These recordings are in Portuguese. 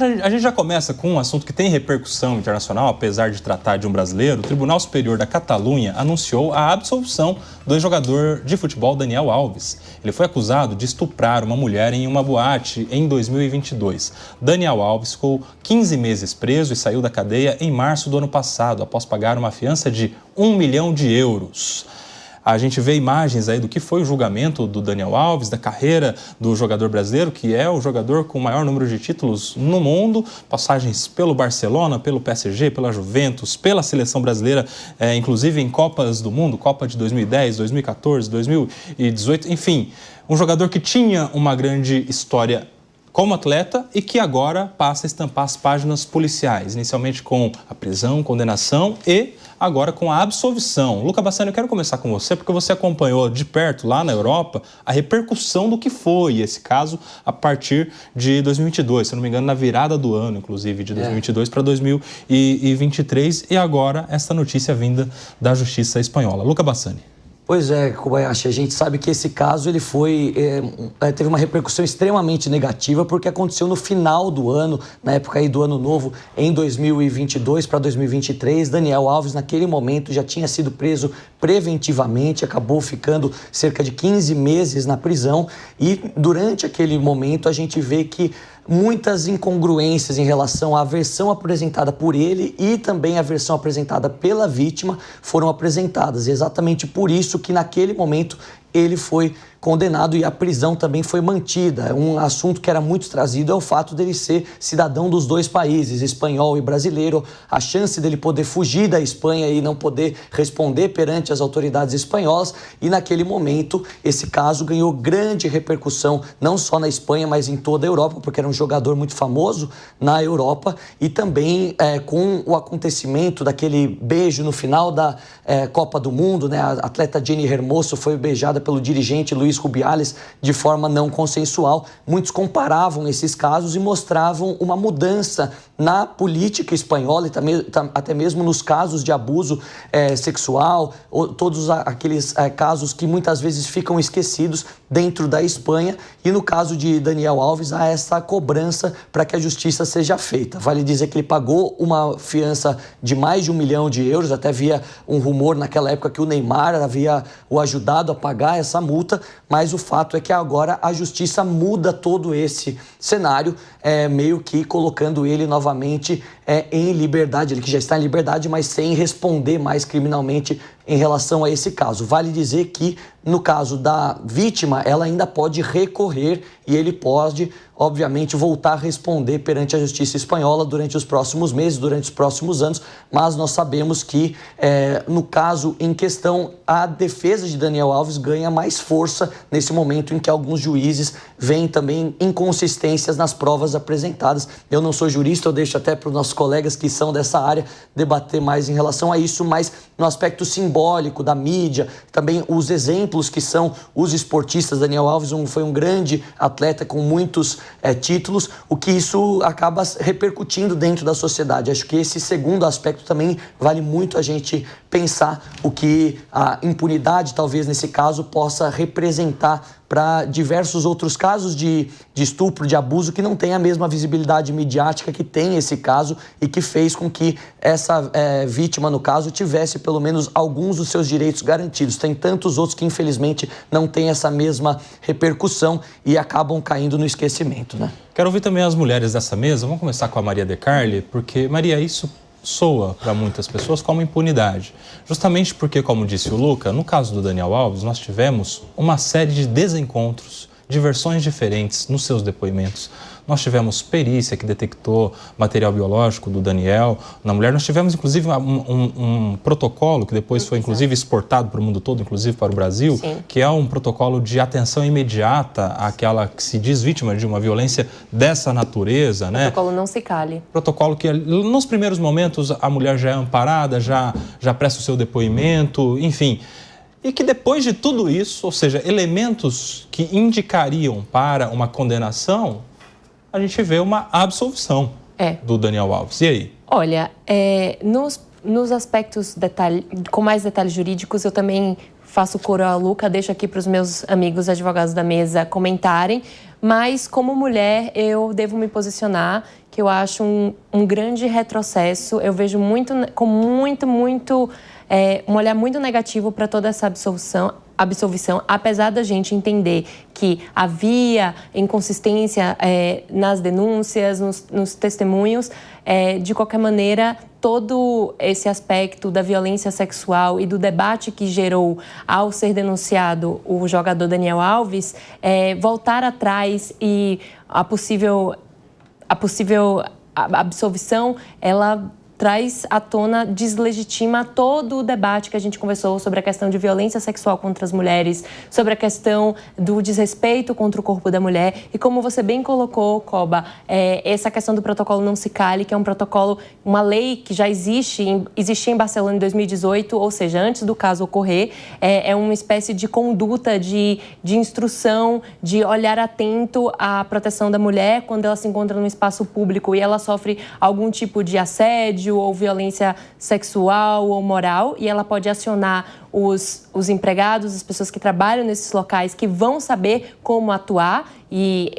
A gente já começa com um assunto que tem repercussão internacional, apesar de tratar de um brasileiro. O Tribunal Superior da Catalunha anunciou a absolvição do ex-jogador de futebol Daniel Alves. Ele foi acusado de estuprar uma mulher em uma boate em 2022. Daniel Alves ficou 15 meses preso e saiu da cadeia em março do ano passado, após pagar uma fiança de 1 milhão de euros. A gente vê imagens aí do que foi o julgamento do Daniel Alves, da carreira do jogador brasileiro, que é o jogador com o maior número de títulos no mundo, passagens pelo Barcelona, pelo PSG, pela Juventus, pela seleção brasileira, inclusive em Copas do Mundo, Copa de 2010, 2014, 2018, enfim, um jogador que tinha uma grande história como atleta e que agora passa a estampar as páginas policiais, inicialmente com a prisão, condenação e agora com a absolvição. Luca Bassani, eu quero começar com você, porque você acompanhou de perto lá na Europa a repercussão do que foi esse caso a partir de 2022, se não me engano, na virada do ano, inclusive, de 2022 para 2023, e agora essa notícia vinda da Justiça Espanhola. Luca Bassani. Pois é, Kobayashi, a gente sabe que esse caso ele teve uma repercussão extremamente negativa porque aconteceu no final do ano, na época aí do ano novo, em 2022 para 2023. Daniel Alves, naquele momento, já tinha sido preso preventivamente, acabou ficando cerca de 15 meses na prisão e durante aquele momento a gente vê que muitas incongruências em relação à versão apresentada por ele e também a versão apresentada pela vítima foram apresentadas. E exatamente por isso que naquele momento ele foi condenado e a prisão também foi mantida. Um assunto que era muito trazido é o fato dele ser cidadão dos dois países, espanhol e brasileiro. A chance dele poder fugir da Espanha e não poder responder perante as autoridades espanholas. E naquele momento, esse caso ganhou grande repercussão, não só na Espanha, mas em toda a Europa, porque era um jogador muito famoso na Europa. E também com o acontecimento daquele beijo no final da Copa do Mundo, né? A atleta Jenny Hermoso foi beijada pelo dirigente Luis Rubiales de forma não consensual. Muitos comparavam esses casos e mostravam uma mudança na política espanhola e também, até mesmo nos casos de abuso sexual, todos aqueles casos que muitas vezes ficam esquecidos dentro da Espanha. E no caso de Daniel Alves, há essa cobrança para que a justiça seja feita. Vale dizer que ele pagou uma fiança de mais de 1 milhão de euros, até havia um rumor naquela época que o Neymar havia o ajudado a pagar essa multa, mas o fato é que agora a justiça muda todo esse cenário, meio que colocando ele novamente em liberdade, ele que já está em liberdade, mas sem responder mais criminalmente em relação a esse caso. Vale dizer que, no caso da vítima, ela ainda pode recorrer e ele pode, obviamente, voltar a responder perante a justiça espanhola durante os próximos meses, durante os próximos anos, mas nós sabemos que, no caso em questão, a defesa de Daniel Alves ganha mais força nesse momento em que alguns juízes veem também inconsistências nas provas apresentadas. Eu não sou jurista, eu deixo até para os nossos colegas que são dessa área debater mais em relação a isso, mas no aspecto simbólico da mídia, também os exemplos que são os esportistas. Daniel Alves foi um grande atleta com muitos títulos, o que isso acaba repercutindo dentro da sociedade. Acho que esse segundo aspecto também vale muito a gente pensar o que a impunidade, talvez nesse caso, possa representar para diversos outros casos de estupro, de abuso, que não tem a mesma visibilidade midiática que tem esse caso e que fez com que essa vítima, no caso, tivesse pelo menos alguns dos seus direitos garantidos. Tem tantos outros que, infelizmente, não têm essa mesma repercussão e acabam caindo no esquecimento, né? Quero ouvir também as mulheres dessa mesa. Vamos começar com a Maria De Carli, porque, Maria, isso soa para muitas pessoas como impunidade. Justamente porque, como disse o Luca, no caso do Daniel Alves, nós tivemos uma série de desencontros, de versões diferentes nos seus depoimentos. Nós tivemos perícia que detectou material biológico do Daniel na mulher. Nós tivemos, inclusive, um protocolo que depois foi, inclusive, exportado para o mundo todo, inclusive para o Brasil, Sim. que é um protocolo de atenção imediata àquela que se diz vítima de uma violência dessa natureza, né? Protocolo Não Se Cale. Protocolo que, nos primeiros momentos, a mulher já é amparada, já presta o seu depoimento, enfim. E que depois de tudo isso, ou seja, elementos que indicariam para uma condenação, a gente vê uma absolvição do Daniel Alves. E aí? Olha, nos aspectos com mais detalhes jurídicos, eu também faço coro a Luca, deixo aqui para os meus amigos advogados da mesa comentarem, mas como mulher eu devo me posicionar que eu acho um grande retrocesso. Eu vejo com um olhar muito negativo para toda essa absolvição, apesar da gente entender que havia inconsistência nas denúncias, nos testemunhos. De qualquer maneira, todo esse aspecto da violência sexual e do debate que gerou ao ser denunciado o jogador Daniel Alves, voltar atrás e a possível absolvição, ela traz à tona, deslegitima todo o debate que a gente conversou sobre a questão de violência sexual contra as mulheres, sobre a questão do desrespeito contra o corpo da mulher. E como você bem colocou, Coba, essa questão do protocolo Não Se Cale, que é um protocolo, uma lei que já existia em Barcelona em 2018, ou seja, antes do caso ocorrer, é uma espécie de conduta, de instrução, de olhar atento à proteção da mulher quando ela se encontra no espaço público e ela sofre algum tipo de assédio ou violência sexual ou moral, e ela pode acionar os empregados, as pessoas que trabalham nesses locais, que vão saber como atuar e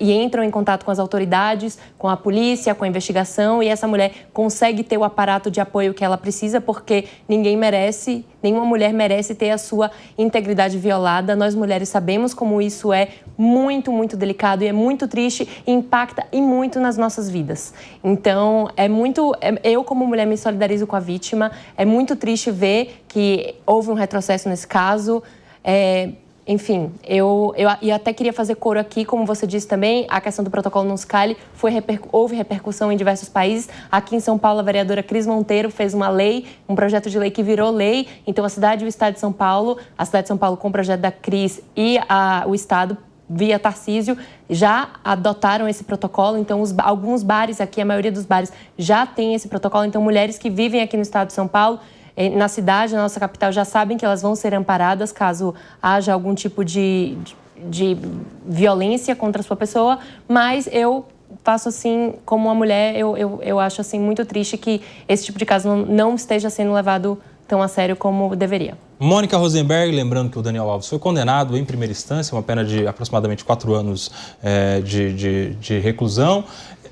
entram em contato com as autoridades, com a polícia, com a investigação, e essa mulher consegue ter o aparato de apoio que ela precisa, porque nenhuma mulher merece ter a sua integridade violada. Nós mulheres sabemos como isso é muito, muito delicado e é muito triste e impacta e muito nas nossas vidas. Então, eu como mulher me solidarizo com a vítima, é muito triste ver que houve um retrocesso nesse caso. Enfim, eu até queria fazer coro aqui, como você disse também, a questão do protocolo Não Se Cale houve repercussão em diversos países. Aqui em São Paulo, a vereadora Cris Monteiro fez uma lei, um projeto de lei que virou lei. Então, a cidade e o estado de São Paulo, com o projeto da Cris e o estado, via Tarcísio, já adotaram esse protocolo. Então, alguns bares aqui, a maioria dos bares já tem esse protocolo. Então, mulheres que vivem aqui no estado de São Paulo, na cidade, na nossa capital, já sabem que elas vão ser amparadas caso haja algum tipo de violência contra a sua pessoa, mas eu faço assim, como uma mulher, eu acho assim muito triste que esse tipo de caso não esteja sendo levado tão a sério como deveria. Mônica Rosenberg, lembrando que o Daniel Alves foi condenado em primeira instância, uma pena de aproximadamente 4 anos de reclusão,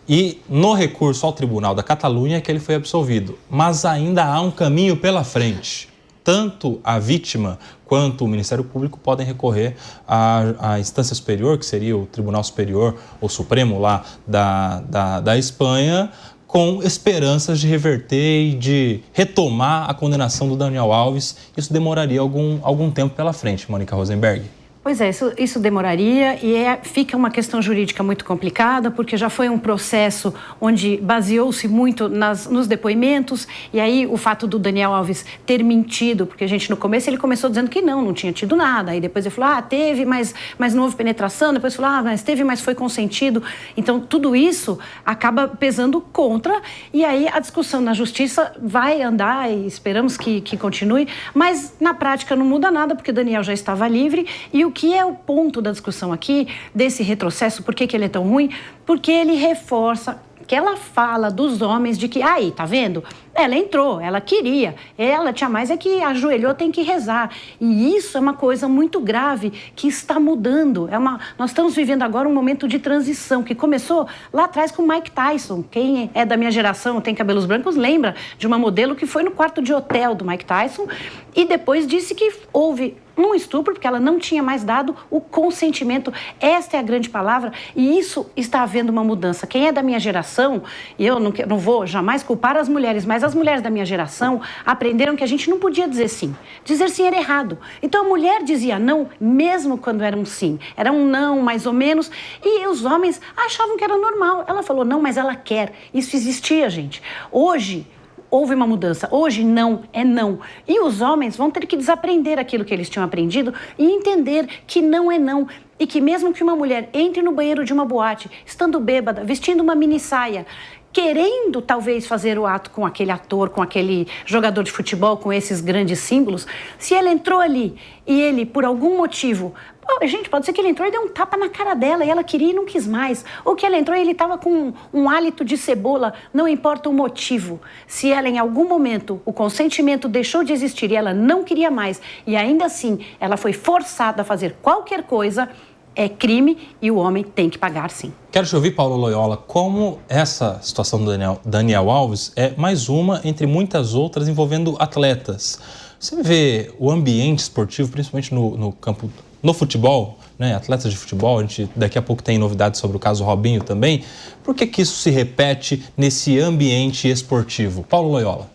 e no recurso ao Tribunal da Catalunha é que ele foi absolvido. Mas ainda há um caminho pela frente. Tanto a vítima quanto o Ministério Público podem recorrer à instância superior, que seria o Tribunal Superior ou Supremo lá da Espanha, com esperanças de reverter e de retomar a condenação do Daniel Alves. Isso demoraria algum tempo pela frente, Mônica Rosenberg. Pois é, isso demoraria e fica uma questão jurídica muito complicada, porque já foi um processo onde baseou-se muito nos depoimentos, e aí o fato do Daniel Alves ter mentido, porque a gente no começo ele começou dizendo que não tinha tido nada, aí depois ele falou, teve, mas não houve penetração, depois falou, mas teve, mas foi consentido. Então tudo isso acaba pesando contra, e aí a discussão na justiça vai andar e esperamos que continue, mas na prática não muda nada, porque Daniel já estava livre. E o que é o ponto da discussão aqui, desse retrocesso, por que ele é tão ruim? Porque ele reforça aquela fala dos homens de que, aí, tá vendo? Ela entrou, ela queria, ela tinha mais que ajoelhou, tem que rezar. E isso é uma coisa muito grave que está mudando. Nós estamos vivendo agora um momento de transição que começou lá atrás com Mike Tyson. Quem é da minha geração, tem cabelos brancos, lembra de uma modelo que foi no quarto de hotel do Mike Tyson e depois disse que houve um estupro, porque ela não tinha mais dado o consentimento. Esta é a grande palavra, e isso está havendo uma mudança. Quem é da minha geração, e eu não vou jamais culpar as mulheres, mas as mulheres da minha geração aprenderam que a gente não podia dizer sim. Dizer sim era errado. Então a mulher dizia não, mesmo quando era um sim. Era um não, mais ou menos, e os homens achavam que era normal. Ela falou não, mas ela quer. Isso existia, gente. Hoje houve uma mudança. Hoje, não é não. E os homens vão ter que desaprender aquilo que eles tinham aprendido e entender que não é não. E que mesmo que uma mulher entre no banheiro de uma boate, estando bêbada, vestindo uma mini saia, querendo talvez fazer o ato com aquele ator, com aquele jogador de futebol, com esses grandes símbolos, se ela entrou ali e ele, por algum motivo... Gente, pode ser que ele entrou e deu um tapa na cara dela e ela queria e não quis mais. Ou que ela entrou e ele estava com um hálito de cebola, não importa o motivo. Se ela, em algum momento, o consentimento deixou de existir e ela não queria mais, e ainda assim ela foi forçada a fazer qualquer coisa, é crime e o homem tem que pagar, sim. Quero te ouvir, Paulo Loyola, como essa situação do Daniel Alves é mais uma entre muitas outras envolvendo atletas. Você vê o ambiente esportivo, principalmente no campo, no futebol, né? Atletas de futebol, a gente daqui a pouco tem novidades sobre o caso Robinho também. Por que isso se repete nesse ambiente esportivo? Paulo Loyola.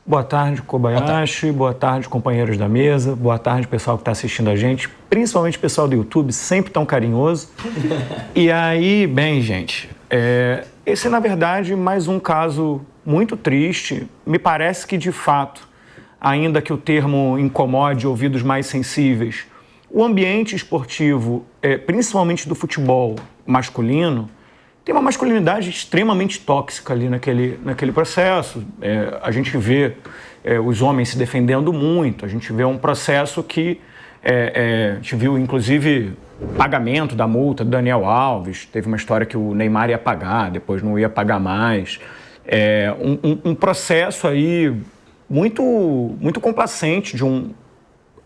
Boa tarde, Kobayashi. Boa tarde, companheiros da mesa. Boa tarde, pessoal que está assistindo a gente. Principalmente o pessoal do YouTube, sempre tão carinhoso. E aí, bem, gente, esse é, na verdade, mais um caso muito triste. Me parece que, de fato, ainda que o termo incomode ouvidos mais sensíveis, o ambiente esportivo, principalmente do futebol masculino, tem uma masculinidade extremamente tóxica ali naquele processo. A gente vê os homens se defendendo muito, a gente vê um processo que a gente viu, inclusive, pagamento da multa do Daniel Alves. Teve uma história que o Neymar ia pagar, depois não ia pagar mais. Um processo aí muito, muito complacente de um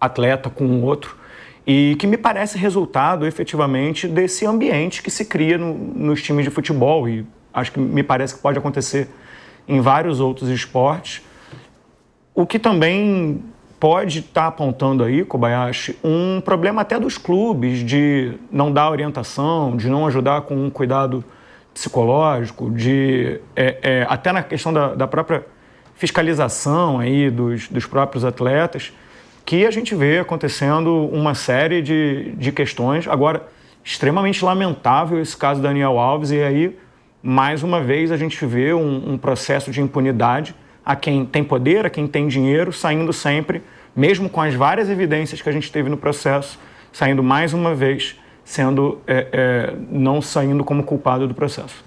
atleta com o outro, e que me parece resultado, efetivamente, desse ambiente que se cria nos times de futebol, e acho que me parece que pode acontecer em vários outros esportes. O que também pode estar apontando aí, Kobayashi, um problema até dos clubes de não dar orientação, de não ajudar com um cuidado psicológico, até na questão da própria fiscalização aí dos próprios atletas, que a gente vê acontecendo uma série de questões. Agora, extremamente lamentável esse caso do Daniel Alves, e aí, mais uma vez, a gente vê um processo de impunidade a quem tem poder, a quem tem dinheiro, saindo sempre, mesmo com as várias evidências que a gente teve no processo, saindo mais uma vez, não saindo como culpado do processo.